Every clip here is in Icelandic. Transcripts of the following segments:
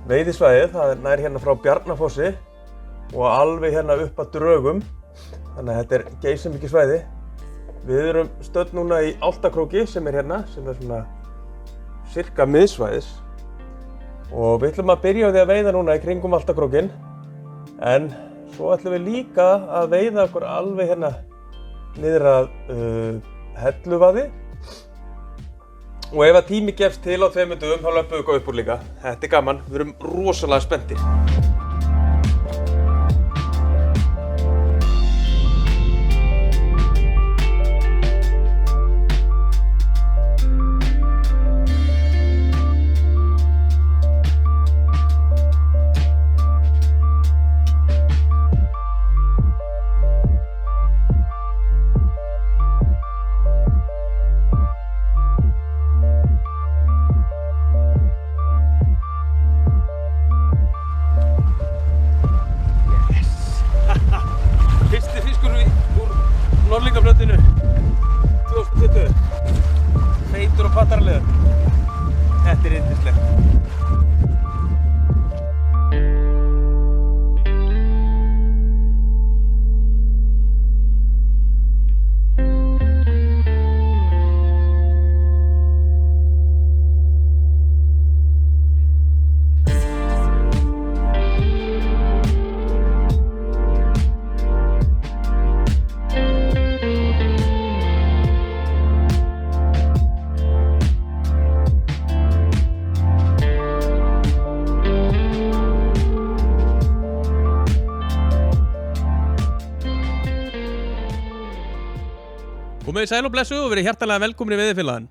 Veiðisvæðið, það nær hérna frá Bjarnafossi og alveg hérna upp að Drögum. Þannig að þetta geysimikið svæði. Við erum stödd núna í Álftakróki sem hérna, sem svona sirka miðsvæðis. Og við ætlum að byrja á því að veiða núna í kringum Álftakrókinn. En svo ætlum við líka að veiða okkur alveg hérna niður að Helluvaði. Og ef að tími gefst til á 2 dögum, þá löpum við upp úr líka. Þetta gaman, við erum rosalega spenntir. Norðlingafljótinu 2020 feitur og pattarlegur. Þetta yndislegt. Komið sæl og blessuð og verið hjartanlega velkomin í Veiðifélagann.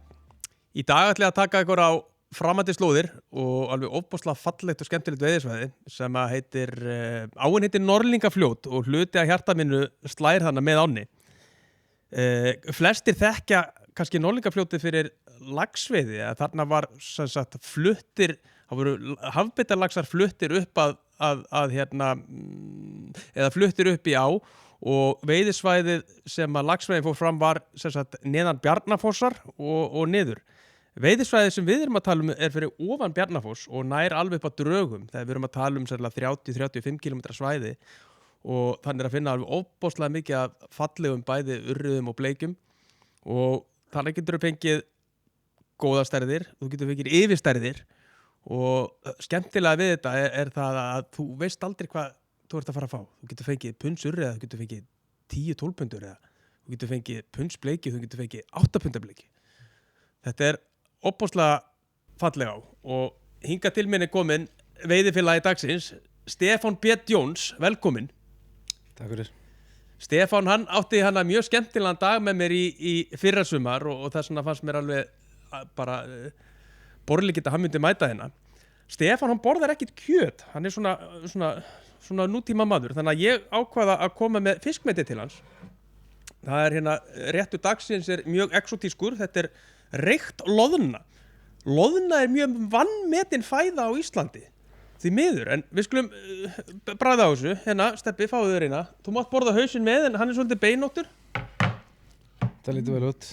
Í dag ætla ég að taka ykkur á framandi slóðir og alveg ofboðslega fallegt og skemmtilegt veiðisvæði sem að heitir, áin heitir Norðlingafljót og hluti af hjarta mínu slær þarna með ánni. Flestir þekkja kannski Norðlingafljótið fyrir laxveiði, að þarna var sem sagt fluttir, það voru hafbeitarlaxar fluttir upp eða fluttir upp í á. Og veiðisvæðið sem að laxveiðin fór fram var sem sagt neðan Bjarnafossar og niður. Veiðisvæðið sem við erum að tala um fyrir ofan Bjarnafoss og nær alveg upp að Drögum. Þegar við erum að tala um 30-35 km svæði og þannig að finna alveg ofboðslega mikið af fallegum bæði urriðum og bleikjum og þannig getur þú fengið góða stærðir, þú getur fengið yfirstærðir og skemmtilega við þetta er það að þú veist aldrei hvað þú ert að fara að fá. Þú getur fengið pundsur eða þú getur fengið 10-12 pundur eða þú getur fengið pundsbleiki, þú getur fengið 8 pundableiki. Þetta er opbóðslega fallega á og hingað til minni komin veiðifélagi dagsins, Stefán B. Jones, velkomin. Takk fyrir. Stefán, hann átti hana mjög skemmtilegan dag með mér í fyrrasumar og þess vegna fannst mér alveg bara borðlegit að hann myndi mæta hérna. Stefán, hann borðar ekkert kjöt, hann er svona nútíma maður, þannig að ég ákvaða að koma með fiskmeti til hans. Það er hérna, réttur dagsins er mjög exotískur, þetta er reykt loðna. Loðna er mjög vanmetin fæða á Íslandi, því miður, en við skulum bragða á þessu. Hérna, Steppi, fáðu þér eina. Þú mátt borða hausinn með, en hann er svolítið beinóttur. Það lítur vel út.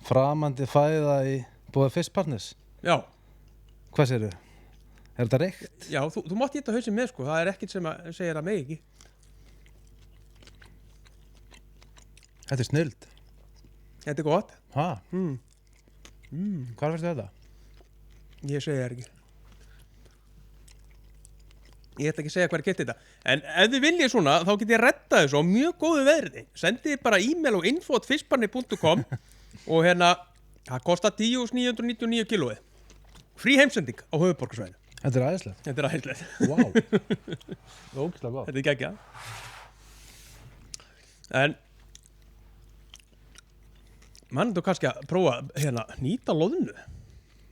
Framandi fæða í búið fiskpartners. Já. Hvað segirðu? Er þetta reykt? Já, þú mátt geta hausinn með, sko. Það er ekkert sem að segja það megi ekki. Þetta er snilld. Þetta er gott. Ha? Hvar fyrstu þetta? Ég segi það ekki. Ég ætla ekki að segja hvað getið þetta. En ef þið viljið svona, þá get ég retta þessu á mjög góðu veðri. Sendið bara e-mail á info@fiskbarnið.com og hérna, það kostar 10.999 kílóið. Frí heimsending á höfuðborgarsvæðinu. Þetta er æðislegt. Þetta er æðislegt. Vá. Það er ógeðslega gott. Þetta er geggjað. En mann, þú kannski að prófa hérna nýta loðnu.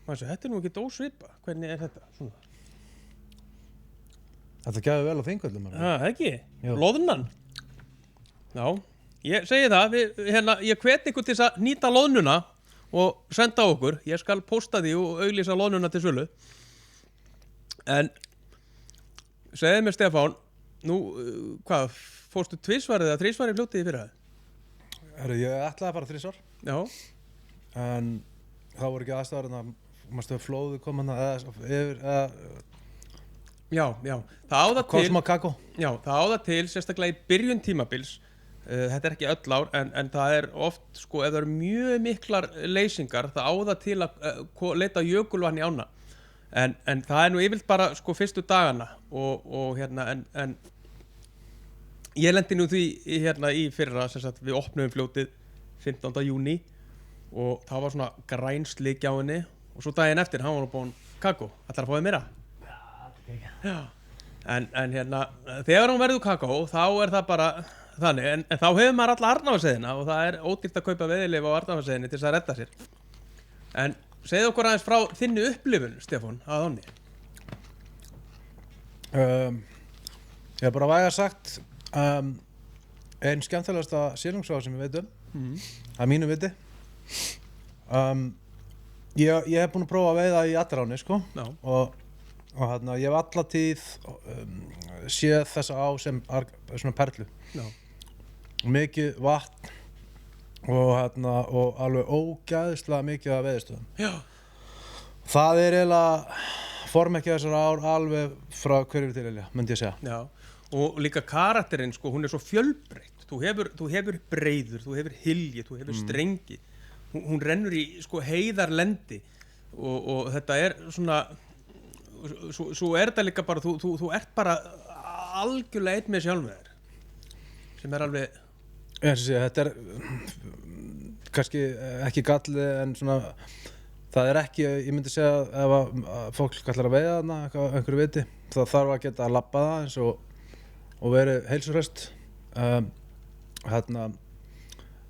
Þetta er nú ekki ósvipa. Hvernig er þetta? Svona. Þetta gæði vel á þingvöllum. Ekki? Jú. Loðnan? Já, ég segi það. Ég hvet ykkur til að nýta loðnuna og senda á okkur. Ég skal posta því og auglýsa loðnuna til sölu. En segðu mér, Stefán, nú, hvað, fórstu tvisvar eða þrisvar í fljótið í fyrra? Ég ætlaði að fara 3 ár. Já. En þá voru ekki aðstæður en að flóðu kom hana eða Já, það á það Hvað til sem að kakó? Já, það á það til, sérstaklega í byrjun tímabils þetta er ekki öll ár, en það er oft, sko, ef það eru mjög miklar leysingar, það á það til að leita jökulvatn í ána en það er nú yfirleitt bara, sko, fyrstu dagana og hérna, en ég lendi nú því hérna í fyrra, sem sagt, við opnum fljótið 15. júní og það var svona grænslik á henni og svo daginn eftir, hann var nú búinn kakó, ætlar að fá þið meira? Já, en hérna þegar hún verður kakó þá er það bara þannig, en þá hefur maður alla Arnarvatnsheiðina og það er ódýrt að kaupa veiðileyfi á Arnarvatnsheiðinni til þess að redda sér. En segðu okkur aðeins frá þinni upplifun, Stefán, að ánni. Ég hef bara væga sagt einn skemmtilegasta silungsveiði sem ég veit að mínu viti. Ég hef búin að prófa að veiða í Addaráni, sko. Já. Og hérna, ég hef alla tíð séð þessa á sem svona perlu. Já. Mikið vatn og hérna, og alveg ógæðislega mikið af veiðistöðum. Já. Það er eiginlega formekki þessar ár alveg frá hverju til eiginlega, myndi ég segja. Já, og líka karakterinn, sko, hún er svo fjölbreytt. Þú hefur breiður, þú hefur hylji, þú hefur strengi. Hún rennur í, sko, heiðarlendi og þetta er svona svo er þetta líka bara þú ert bara algjörlega einn með sjálfum þér sem er alveg þetta er kannski ekki galli en svona það er ekki, ég myndi segja ef að fólk ætlar að veiða þarna einhverju viti, það þarf að geta að labba það eins og verið heilsuhraust hérna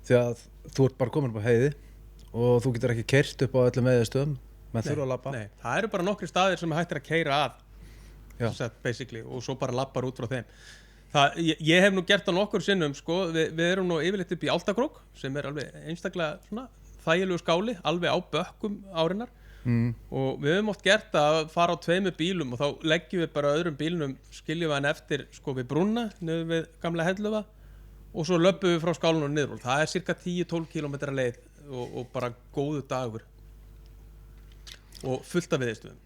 því að þú ert bara komin upp á heiði og þú getur ekki keyrt upp á öllum veiðistöðum menn þurfa að labba. Nei, það eru bara nokkri staðir sem hægt er að keyra að set, basically, og svo bara labbar út frá þeim. Ég hef nú gert það nokkur sinnum, sko, við erum nú yfirleitt upp í Álftagrók sem er alveg einstaklega svona þægilegu skáli, alveg á bökkum árinnar og við höfum oft gert að fara á 2 bílum og þá leggjum við bara öðrum bílnum, skiljum við hann eftir, sko, við brúnna niður við gamla Helluva og svo löbbum við frá skálinu og niður og það er cirka 10-12 kilometra leið og bara góðu dagur og fullt af veiðistöðum.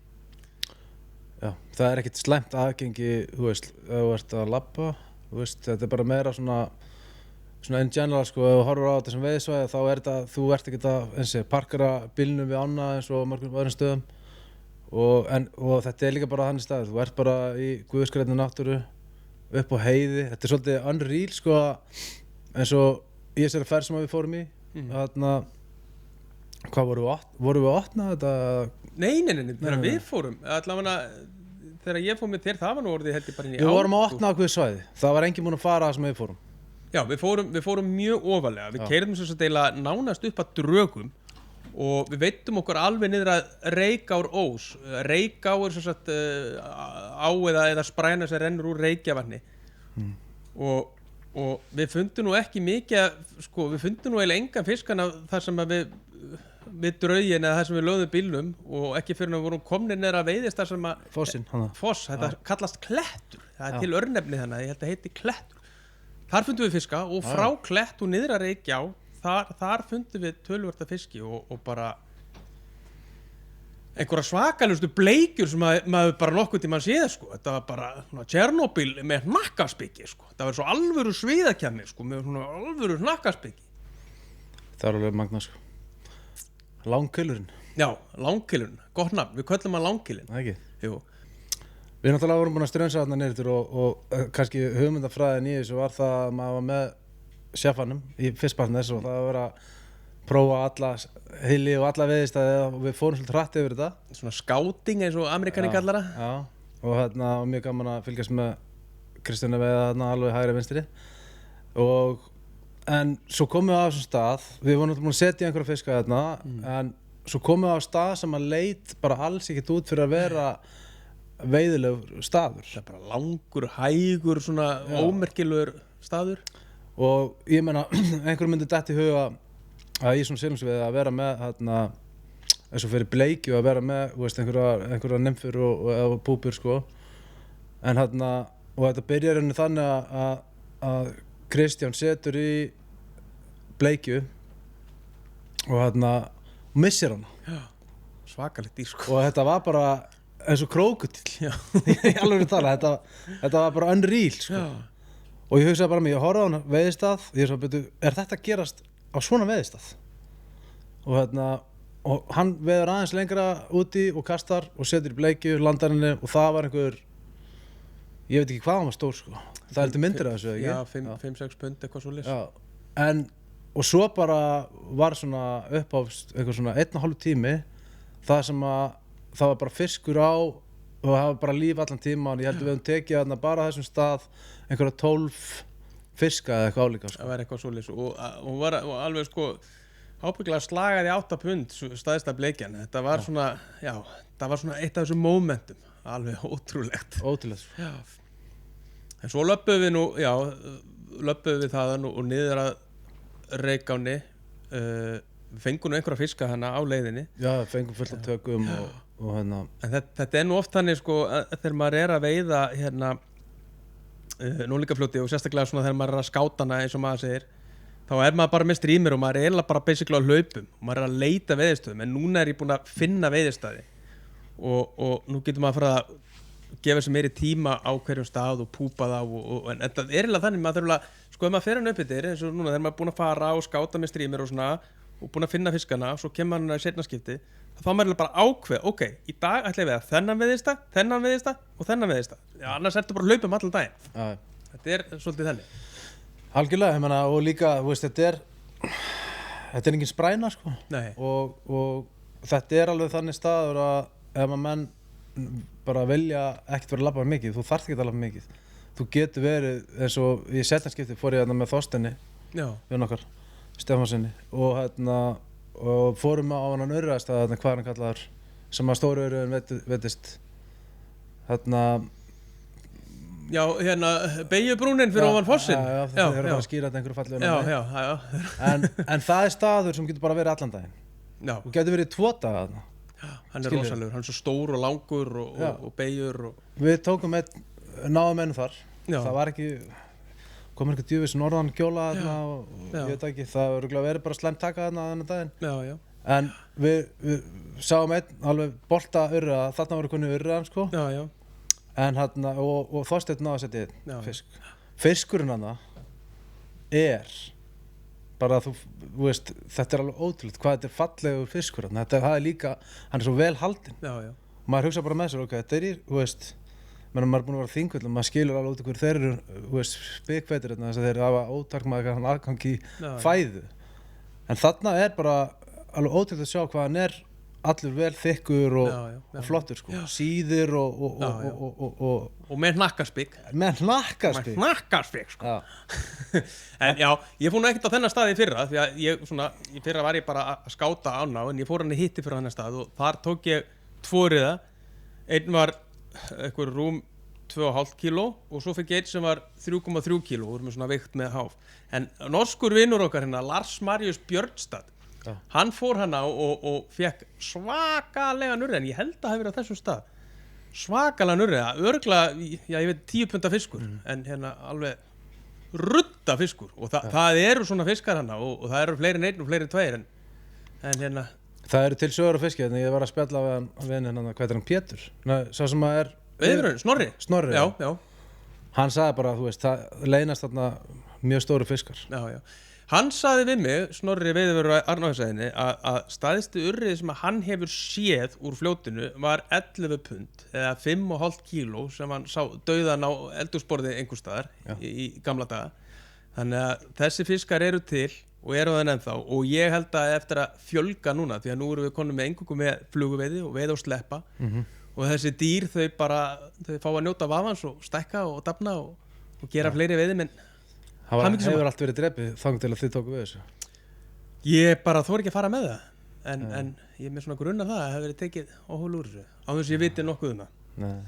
Já, það er ekkert slæmt aðgengi, þú veist, ef þú ert að labba, þú veist, þetta er bara meira svona in general, sko, ef þú horfir á þetta sem veiðisvæði þá er þetta, þú ert ekkert að parkera bílnum við ána eins og mörgum öðrum stöðum og þetta er líka bara þannig staður, þú ert bara í guðskrænni náttúru upp á heiði, þetta er svolítið unreal, sko, eins og í þessari ferð sem við fórum í, þarna hvað vorum við að opna þetta? Nei, þegar við fórum allavega, þegar ég fór með þér það var nú orðið held ég bara inn í Við vorum að opna ákveðið svæði, það var enginn búinn að fara það sem við fórum. Já, við fórum mjög ofarlega, við keyrðum sem sagt eiginlega nánast upp að Drögum og við veittum okkur alveg niður að Reykárós. Reyká er sem sagt á eða spræna sem rennur úr Reykjavatni og við fundum nú ekki mikið, sko, við fundum nú eiginlega engan fiskana þar sem að við draugin eða það sem við lögðum bílnum og ekki fyrir að við vorum komnir neðra að veiðist þar sem að Foss, þetta kallast klettur, það er til örnefni þannig að ég held að heiti klettur. Þar fundum við fiska og frá klett og niður að Reykjá þar fundum við töluvert af fiski og bara einhverja svakalustu bleikjur sem maður bara nokkuð tíma séð, sko. Þetta var bara Tjernobyl með hnakkaspiki, sko. Það var svo alvöru sviðakjarnir, sko, með svona alvöru hnakkaspiki. Það er alveg magnað, sko. Langkylurinn. Já, langkylurinn, gott nafn, við köllum hann langkylinn. Það ekki? Jú. Við náttúrulega vorum búin að strönsa þarna niður og kannski hugmyndafræðin í þessu var það að maður var með sjefanum í fiskpartners og það var að vera að prófa alla hilli og alla veiðistæði og við fórum svolítið hratt yfir þetta. Svona scouting eins og Amerikanin kallar það. Já, og hérna var mjög gaman að fylgjast með Kristjáni veiða þarna alveg hægri vinstri en svo komum við á þessum stað, við vorum náttúrulega búin að setja einhverja fiska þarna en svo komum við á stað sem að leit bara alls ekkert út fyrir að vera veiðilegur staður. Það er bara langur, hægur, svona ómerkilegur staður. Og ég meina, einhver myndi detta í huga að í svona silungsveiði að vera með hérna, eins og fyrir bleikju að vera með, þú veist, einhverja nymfur og púpur, sko. En hérna, og þetta byrjar henni þannig að Kristján setur í bleikju og hérna, missir hana. Já, svakalegt dýr, sko. Og þetta var bara eins og krókudill Já. Ég alveg tala, þetta var bara unreal sko. Og ég hugsaði bara mér, ég horfði á hann veiðistað, ég svo byrju, þetta að gerast á svona veiðistað? Og hann veður aðeins lengra úti og kastar og setur í bleikju, landarinni og það var einhver, ég veit ekki hvað hann var stór sko. Það er til myndir af þessu, ekki? Já, 5-6 pund, eitthvað svo lýs. Já, og svo bara var svona upp á eitthvað svona 1,5 tími, það sem að það var bara fiskur á og það var bara líf allan tíman. Ég held að við höfum tekið þarna bara á þessum stað einhverja 12 fiska eða eitthvað álíka sko. Það var eitthvað svo lýs og var og alveg sko ábyggilega slagaði 8 pund staðista bleikjan. Þetta var svona, já, það var svona eitt af þessum momentum, alveg ótrúlegt. Ótrúlegt. Já. En svo löbbuðum við nú, já, löbbuðum við þaðan og niður að Reykáni, við fengum nú einhverja fiska hana á leiðinni. Já, fengum fullt af tökum og hérna. En þetta er nú oft þannig sko að þegar maður er að veiða hérna núlíkafljóti og sérstaklega svona þegar maður er að skáta hana eins og maður segir, þá er maður bara með streamer og maður er eiginlega bara basically á hlaupum og maður er að leita veiðistöðum, en núna er ég búinn að finna veiðistæði og nú getur maður að fara að gefa sér meiri tíma á hverjum stað og púpa þá en þetta er eiginlega þannig maður þarf að, sko ef maður fer hann upp yfir eins og núna þegar maður er búinn að fara og skáta með streamer og svona og búinn að finna fiskana og svo kemur hann í seinna skipti, þá maður bara ákveð, ok, í dag ætla ég að þennan veiðistað og þennan veiðistað, já, annars ertu bara að hlaupa allan daginn. Já. Þetta er svolítið þannig. Algjörlega, ég meina, og líka, þú veist, þetta er engin spræna, sko. Nei. Og þetta er alveg þannig staður að ef maður menn bara vilja ekkert vera að labba mikið, þú þarft ekki að labba mikið. Þú getur verið, eins og í setjanskipti fór ég þarna með Þorsteini, við okkar, Stefánsinni, og fórum á hann urriðastað, þarna hvað hann kallaður, sem að stóru urriðin veitist, þarna. Já, hérna, Beygjubrúnin fyrir ofan fossinn. Já, þeir eru að skýra þetta einhverju fallegu. Já. En það er staður sem getur bara verið allan daginn. Já. Og getur verið 2 daga þarna. Já, hann er rosalegur, hann er svo stór og langur og beygjur og... Við tókum náðum einu þar. Já. Það var ekki, komur eitthvað djúvis norðan kjóla þarna og ég veit ekki, það var örugglega verið bara slæmt taka þarna þennan daginn. Já. En við sáum alveg bolta urriða, þarna voru konu urriðan sko. Já. En hérna, og Þorsteinn náði að setja fisk. Fiskurinn hana er bara, þú veist, þetta er alveg ótrúlegt hvað þetta er fallegur fiskur hana. Það er líka, hann er svo vel haldinn. Já. Maður hugsa bara með sér, ok, þetta er þú veist, maður er búinn að vera þingvöld og maður skilur alveg út hverju þeir eru, þú veist, spikfeitir hérna, þess að þeir hafa ótakmarkaðan aðgang í fæðu. En þarna er bara alveg ótrúlegt að sjá hvað hann er allur vel þykkur og flottur sko. Síðir og með hnakkaspik. Með hnakkaspik sko. En já, ég fór nú ekkert á þennan stað í fyrra því að í fyrra var ég bara að skáta ána en ég fór hann í hitti fyrir þennan stað og þar tók ég 2 riða. Einn var eitthvað rúm 2,5 kíló og svo fikk ég einn sem var 3,3 kíló og voru með svona veikt með háf. En norskur vinur okkar hérna, Lars Marius Björnstad, hann fór hana og fekk svakalega nurri, en ég held að það hefði verið á þessum stað. Svakalega nurri, örglega, já ég veit 10 punda fiskur, en hérna alveg rudda fiskur. Og það eru svona fiskar hana og það eru fleiri en einn og fleiri en 2, en hérna... Það eru til sögur á fiski, en ég var að spjalla við hann, hvað er hann, Pétur? Sá sem að er... Veiðurinn, Snorri. Já. Hann sagði bara, þú veist, það leynast þarna mjög stóru fiskar. Já. Hann sagði við mig, Snorri veiðivörður á Arnarhólsveiðinni, að staðistu urriði sem hann hefur séð úr fljótinu var 11 pund eða 5,5 kíló sem hann sá dauðan á eldhúsborði einhvers staðar í gamla daga. Þannig að þessi fiskar eru til og eru það ennþá og ég held að eftir að fjölga núna, því að nú erum við konum með eingöngu með fluguveiði og veiða og sleppa og þessi dýr þau fá að njóta vafans og stækka og dafna og gera fleiri veiðimenn. Það hefur allt verið drepið þangað til að þið tóku við þessu. Ég bara þori ekki að fara með það en ég er með svona grunn af það að það hefur verið tekið óhól úr þessu á þess að ég viti nokkuð um það. Nei.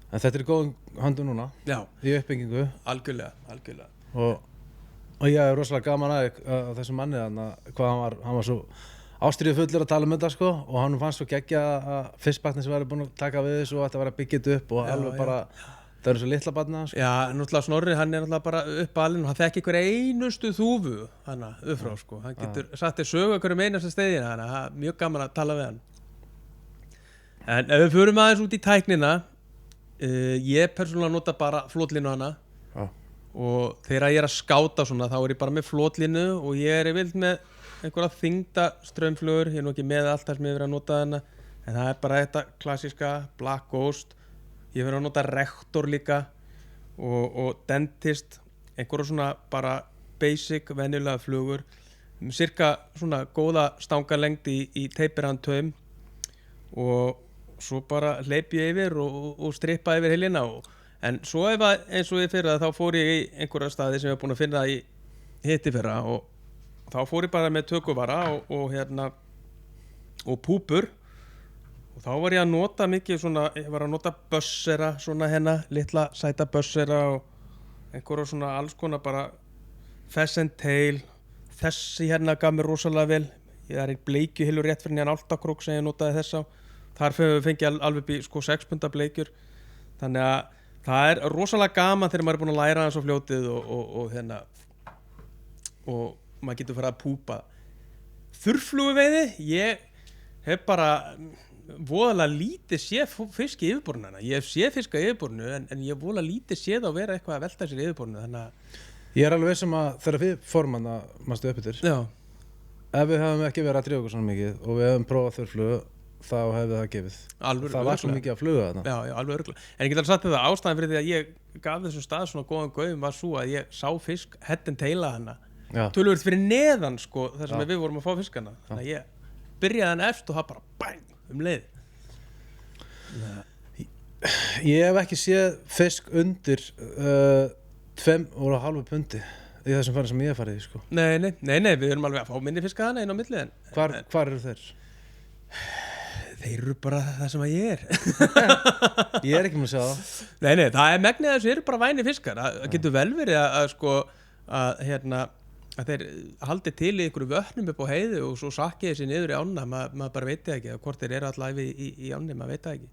En þetta er í góðum höndum núna. Já. Í uppbyggingu. Algjörlega. Og ég er rosalega gaman að þessum manni þannig hvað hann var svo ástríðufullur að tala um þetta sko og hann fannst svo geggja að fiskbatni sem væri búin að taka við þessu og þetta var að byggja þetta upp og alveg bara það eru svo litla barna sko. Já, náttúrulega Snorri, hann er náttúrulega bara uppalinn og hann þekki hver einustu þúfu hana uppfrá sko, hann getur satt sögu hverjum einasta steiðina hana, mjög gaman að tala við hann. En ef við förum aðeins út í tæknina, ég persónulega nota bara flotlínu hana Já. og þegar ég er að skáta svona þá er ég bara með flotlínu og ég er vild með einhverja þyngda straumflugur, ég er nú ekki með allt það sem ég verið að nota hana, en það er bara þetta klassíska Black Ghost, ég verið að nota Rektor líka og Dentist, einhverja svona bara basic, venjulega flugur, cirka svona góða stangalengd í teipirhandtaum og svo bara hleyp ég yfir og strippa yfir heilina en svo ef að eins og ég fyrra þá fór ég í einhverja staði sem ég hef búin að finna í hitti fyrra og þá fór ég bara með tökuvara og púpur og þá var ég að nota mikið svona, ég var að nota bössera svona litla sæta bössera og einhverja svona alls konar bara pheasant tail, þessi gaf mér rosalega vel, ég er einn bleikjuhylur rétt fyrir nýjan áltakrók sem ég notaði þess á. Þar fengi ég alveg upp í 6 punda bleikjur, þannig að það er rosalega gaman þegar maður er búin að læra hans á fljótið og maður getur farið að púpa. Þurrfluguveiði, ég hef bara voðalega lítið séð fisk í yfirborðinu hana. Ég hef séð fisk í yfirborðinu en ég hef voðalega lítið séð að vera eitthvað að velta sér í yfirborðinu, þannig að Ég er alveg vissum að þegar við fórum hana manstu upp yfir, ef við hefum ekki verið að drífa okkur svona mikið og við hefum prófað þurrflugu þá hefði það gefið. Alveg það var svo mikið að fluga þarna. Já, alveg örugglega. En ég get alveg sagt þetta, ástæðan fyrir því að ég gaf þessum stað svona góðan gaum var svo að ég sá fisk head and taila hana. Töluvert fyrir neðan sko þar sem við vorum að fá fiskana. Þannig að ég byrjaði hann eftir og það bara bang leið. Ég hef ekki séð fisk undir 2,5 pundi í þessum farið sem ég hef farið í sko. Nei, við erum alveg að fá minni fiska hana inn á milli en Hvar eru þeir? Þeir eru bara það sem að ég er. Ég er ekki með að segja það. Nei, það er megnið að þessu eru bara væni fiskar. Það getur vel verið að þeir haldi til í einhverju vötnum upp á heiðu og svo sakki þessi niður í ána, maður bara veit ekki hvort þeir eru allæfi í ánni, maður veit það ekki.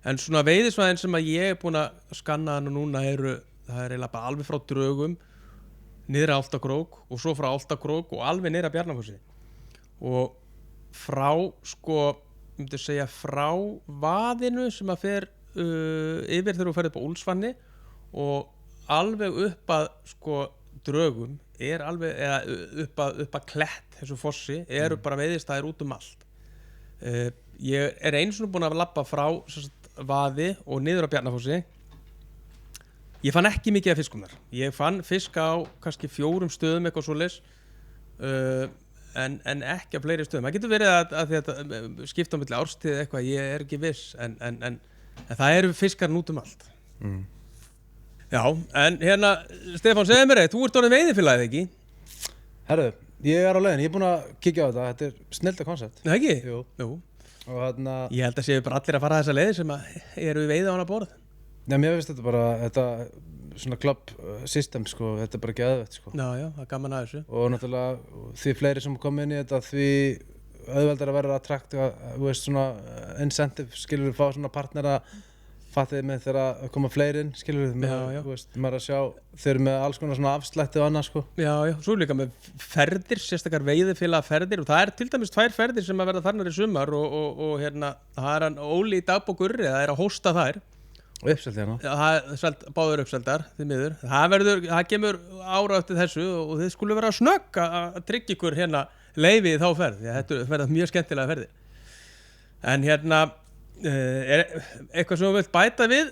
En svona veiðisvæðin sem að ég er búin að skanna hana núna það er eiginlega bara alveg frá Drögum niður að Álftakrók og svo frá Álftakrók og alveg niður að Bjarnafossi og frá frá vaðinu sem að fer yfir þegar þú ferð upp á Úlfsvanni og alveg upp að Drögum er alveg eða upp að Klett þessu fossi eru bara veiðistæðir út allt. Ég er einu svona búin að labba frá vaði og niður á Bjarnafossi. Ég fann ekki mikið af fiskum þar. Ég fann fisk á kannski 4 stöðum eitthvað svoleiðis en ekki á fleiri stöðum. Það getur verið að þetta skipta á milli árstíð eitthvað, ég er ekki viss en það eru fiskar út allt. Já, en Stefán, segðu mér þú ert orðinn veiðifélagið ekki? Herðu, ég er á leiðinni, ég er búin að kíkja á þetta er snillta koncept. Nei ekki? Jú. Og ég held að séu bara allir að fara þessa leiði sem eru við veiða á hana borð. Nei, mér finnst þetta bara þetta svona club system sko, þetta er bara geðveikt sko. Já, það er gaman að þessu. Og náttúrulega því fleiri sem kom inn í þetta því auðveldar að vera að trakta, þú veist svona incentive, skilur við fá svona partnera fattið með þegar að koma fleiri inn, skilur við með, þú veist, maður að sjá þeir eru með alls konar svona afslætti og annað sko. Já, svo líka með ferðir, sérstakar veiðifélaga ferðir og það er til dæmis 2 ferðir sem að verða þarna í sumar og það er hann Óli í Dagbók Urri, það er að hósta þær. Og uppselt hérna. Já, það er báður uppseltar, því miður. Það kemur ára eftir þessu og þið skulle vera snögg að tryggja ykkur leyfi í þá ferð, því að þetta verða mjög skemmtilega ferðir. En er eitthvað sem þú vilt bæta við?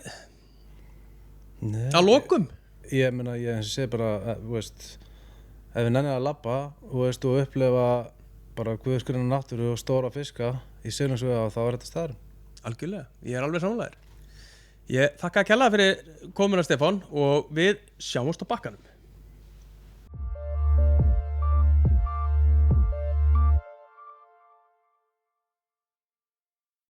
Nei. Að lokum? Ég meina, ég segi bara, þú veist, ef við nennir að labba, þú veist, og upplifa bara guðskurinn náttúru og stóra fiska í Silungsveiða þá er þetta staðurinn. Algjörlega, ég er alveg sammála þér. Ég þakka kærlega fyrir komuna Stefán og við sjáumst á bakkanum.